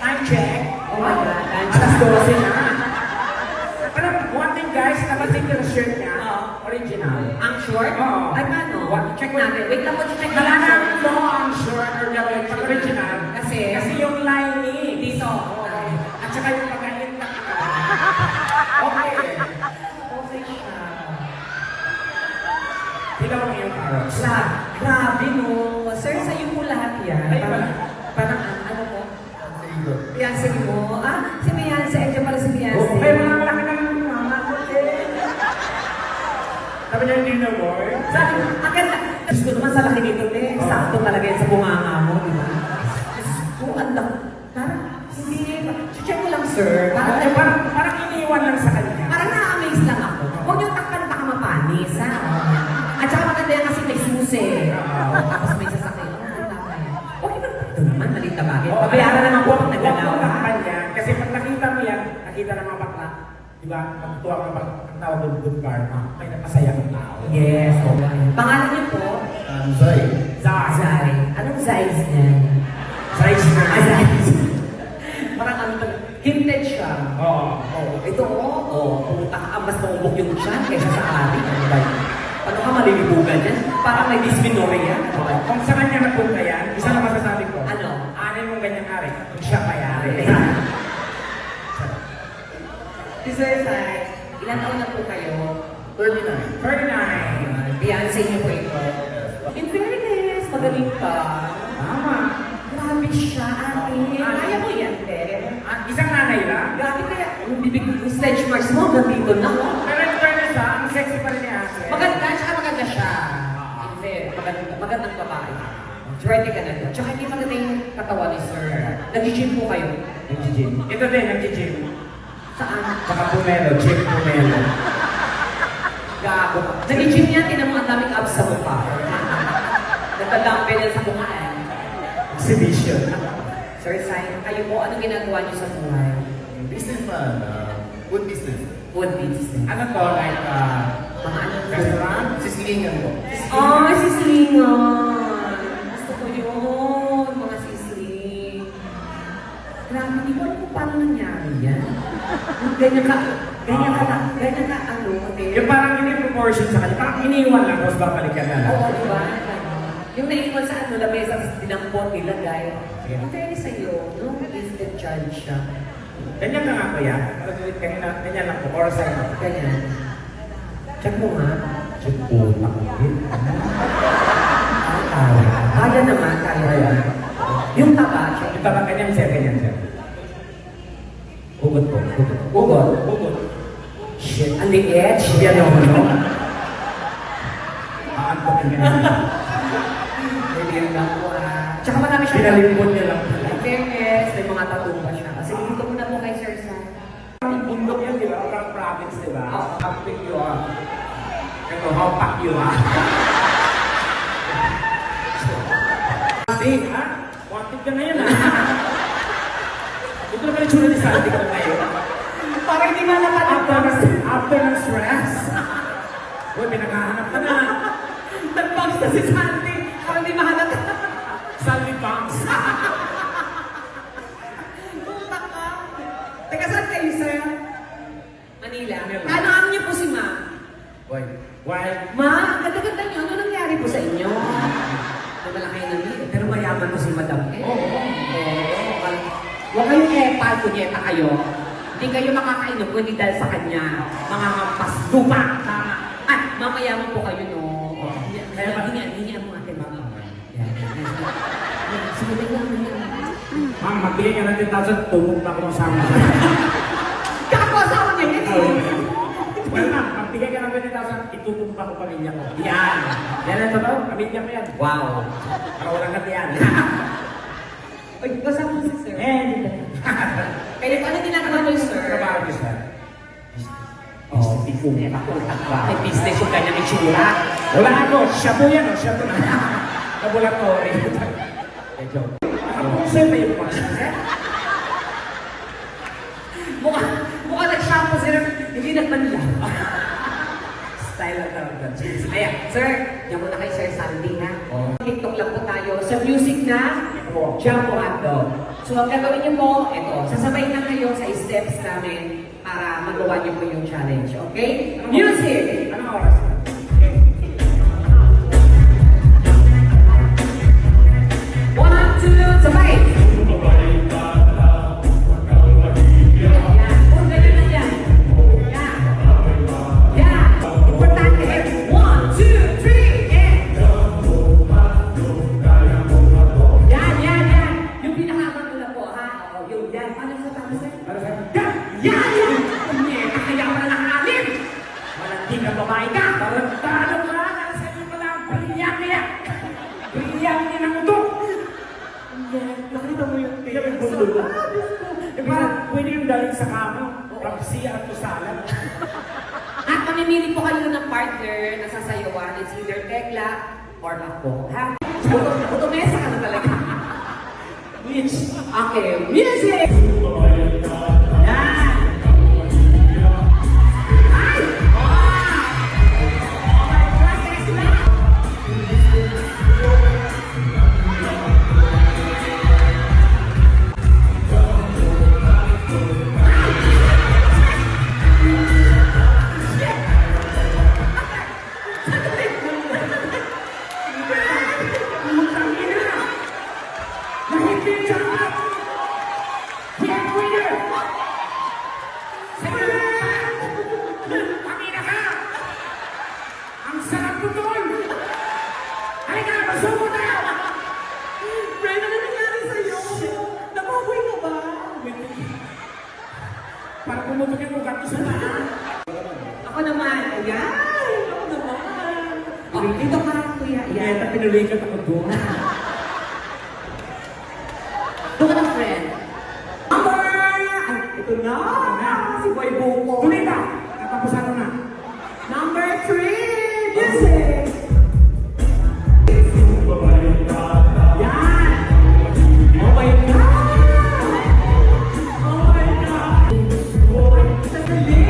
Time check. Oh my God. Alas 12 na. Pero one thing guys, nabating ko yung shirt niya. Original. Ang short? Oo. Ay, paano? Check natin. Wait lang po, check Wala natin. na ang long short or gawin pag original. Kasi yung lining. dito. At saka yung pagkain na. Okay. Okay siya. Hilaw mo yung carrots. Grabe no. Sir, sa'yo po lahat yan. Ay, wala. Parang ano po? Beyonce mo. Si Beyonce. Andiyan pala si Beyonce. May mga malaki na ng mama ko eh. Sabi niya hindi na boy. Sabi, ang ganda. Gusto naman sa laki nito, eh. Sakto talaga yan sa bunganga mo, di ba? Kung ang laki. Parang, hindi. Check mo lang, sir. Parang iniwan lang sa kanya. Parang na-amaze lang ako. Huwag niyong takpan baka mapanis, ha? At saka maganda yan kasi may susi. Tapos may sasakyan. Huwag niyo ito naman, maliit na bagay. Pabayaran naman po pag nagalaw. Huwag mong takpan yan. Kasi pag nakita mo yan, nakita ng mga bakla. Diba? Magtuwa ka pag ang tawag ng good karma. May napasaya ng tao. Yes, okay. Pangalan niyo po? Zay. Zay. Anong size niya? Size na. Size. Parang ano to, hinted siya. Oo. Ito, puta ka, mas maubok yung tiyan kaysa sa atin. Ano ba yun? Paano ka malilibugan yan? Parang may dysmenorrhea. Kung sa kanya nagpunta yan, isa na masasabi ko. Ano? Anin mong ganyang ari. Kung siya payari. Si Sir Sai, ilan taon na po kayo? 39. 39. Beyonce niyo po ito. In fairness, magaling ka. Tama. Grabe siya, ate. Kaya mo yan, te. Isang nanay lang. Grabe kaya, yung bibig, yung stretch marks mo, hanggang dito na. Pero in fairness ha, ang sexy pa rin ni Ase. Maganda, tsaka maganda siya. In fair, magandang babae. Swerte ka na doon. Tsaka hindi maganda yung katawan ni Sir. Nag-gym po kayo. Nag-gym. Ito din, nag-gym. Saan? Saka pumelo, check pumelo. Gago ka. Nag-gym yan, tinan mo ang daming abs sa mukha. Nagtadampen yan sa mukha eh. Exhibition. Sir Sai, kayo po, anong ginagawa niyo sa buhay? Businessman. Food business. Food business. Ano to, like, Mga ano? restaurant? Sisilingan ko. Oh, sislingan. Gusto ko yun, mga sisling. Grabe, hindi ko alam kung paano nangyari yan. Ganyan ka, ano, eh. Yung parang hindi proportion sa kanya. Parang iniwan lang, tapos babalikan na lang. Oo, di ba? Yung naiwan sa ano, lamesa, dinampot, nilagay. Ang fairness sa'yo, no? Gifted child siya. Ganyan ka nga kuya. Kanina, ganyan lang po. Or sa'yo. Ganyan. Check mo nga. Check po. Kaya naman, kaya. Yung taba, check. Ito ba, ganyan sir, ganyan sir. Ugot po. Ugot. Ugot. Shit, ang liit. Yan o, no? Aantokin ka na. Hindi rin ako Tsaka marami siya. Pinalimpod niya lang. In fairness, may mga tattoo pa siya. Kasi dito muna po kay Sir Sai. Ang bundok yan, di ba? Parang province, di ba? Oo. How big you are. Ito, how pack you are. Big, ha? Wanted ka ngayon, ha? Ito naman yung tsura ni Sandy ka ngayon. Parang hindi man After ng stress. Uy, pinakahanap ka na. Nag-bounce na si Sandy. Parang di mahanap. Sandy Banks. Puta ka. Teka, saan kayo, Sir? Manila. Manila. Ano niyo po si Ma? Why? Why? Ma, ganda-ganda niyo. Ano nangyari po sa inyo? Malaki na niyo. Pero mayaman po si Madam eh. Oo. Huwag kayong epal, kunyeta kayo. Hindi kayo makakainom kundi dahil sa kanya. Mga hampas lupa. At mamayaman po kayo, no? Kaya hindi mo ate mga. Sige, Ma'am, magbigay ka ng 10,000, tubog na ako masama sa Kakasawa niya yan eh. Well, ma'am, magbigay ka ng 20,000, itutubog pa ko pamilya ko. Yan! Yan ang totoo, pamilya ko yan. Wow. Para walang katiyan. Ay, kasama mo si Sir. Hindi. Kaya paano ginagawa mo yung Sir? Trabaho niyo, sir. Oh, tifong niya. May business yung kanyang itsura. Wala ako, siya po yan, o, siya po na. Laboratory. Joke. Nakapuso ba yung mga sir? Mukha nag-shampoo sir, hindi nagmanla. Style lang talaga. Ayan, sir, diyan muna kay Sir Sandy, ha? Oo. TikTok lang po tayo. Sa music na, Oo. jump o hotdog. So, ang gagawin niyo po, ito, sasabay na kayo sa steps namin para magawa niyo po yung challenge, okay? Music! Anong oras? One, two, sabay! Yan. Kung ganun lang yan. Yan. Yan. Importante. One, two, three, and... Yan, yan, yan. Yung pinakaman ko na po, ha? Oo, yung yan. Ano sa tapos eh? Ano sa'yo? Yan! Yan, yan! Punyeta, kaya ka na nakalim! Malanting ka babae ka! Tarantado ka! Nasa iyo pala ang brilyantiya! Brilyantiya ng utok! Nakita mo yung Hindi kami bundol. Diba, pwede yung daling sa kamo. Rapsiya at tusalan. At mamimili po kayo ng partner na sasayawan. It's either Tekla or ako. Ha? Butumesa ka na talaga. Which? Okay, music! Yan! Ay! Wow! Oh my God, Tekla! Putang ina! Mahigpit siya ka! Yan, winner! Sige! Pangina ka! Ang sarap mo doon! Halika, masuko na! Ray, ano nangyari sa'yo? Nababoy ka ba? Para pumutok yung ugat ko sa paa. Ako naman. Ayan! Ako naman. Oh, dito ka, kuya. Ayan. Yan, pinuloy ka takot doon. Doon ka ng friend. Number! Ay, ito na. Si Boy Buko. Tuloy ka! Natapusan mo na. Number 3! Music! Yan! Oh my God! Oh my God! Ay, sasali!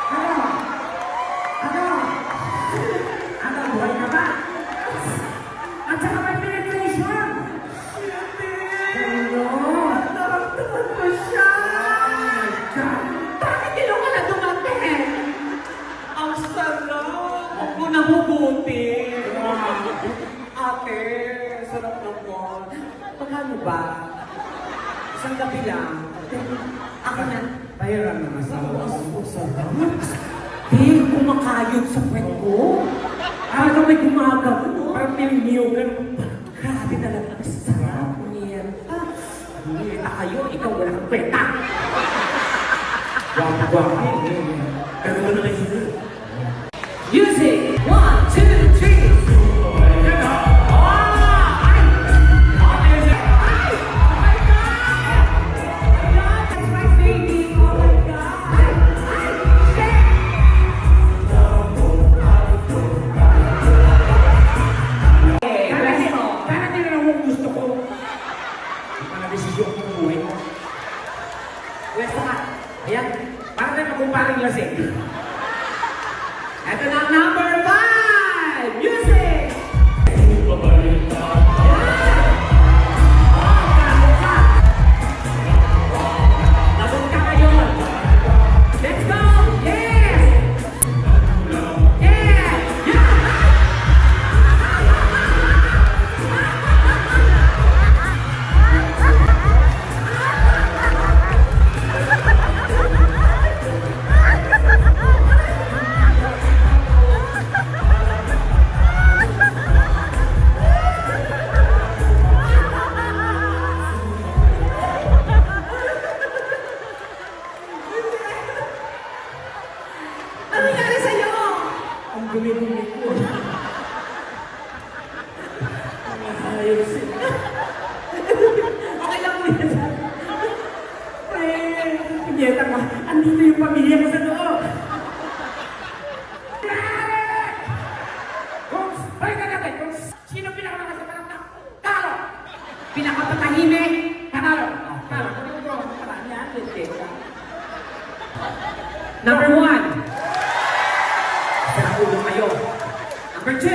Ano? Ano? Ano? Buhay ka ba? At saka may penetration! Ano? Naramdaman ko siya! Bakit hindi ka na dumating? Ang sarap! Huwag mo na huguti! Ate, sarap naman. Pagkano ba? Isang gabi lang. Ako na. Bayaran ng asawa. Eh, kumakayod sa kwet ko. Parang may gumagano. Parang pininiyogan. Grabe talaga. Ang sarap. Nilita kayo, ikaw wala kang kwenta. Wag. Ganun na lang yun. Music! 1, 2, 3! Parang din naman ang gusto ko. Hindi pa na-desisyon ko buhay mo. Pwesto ka. Ayan, parang din ako paring lasing. Ito na ang number 5! Music! Lagot ka ngayon. Let's go! Yes! Yeah! Yeah! Ano nangyari sa'yo? Ang dumi-dumi ko. Mga hayop sila. Okay lang mo yan. Pinyeta mo, andito yung pamilya ko sa loob. Pinakapatahimik. Panalo. Parang kung yung drone, parang yan, legit. Number 1. Sa ulo kayo. Number 2.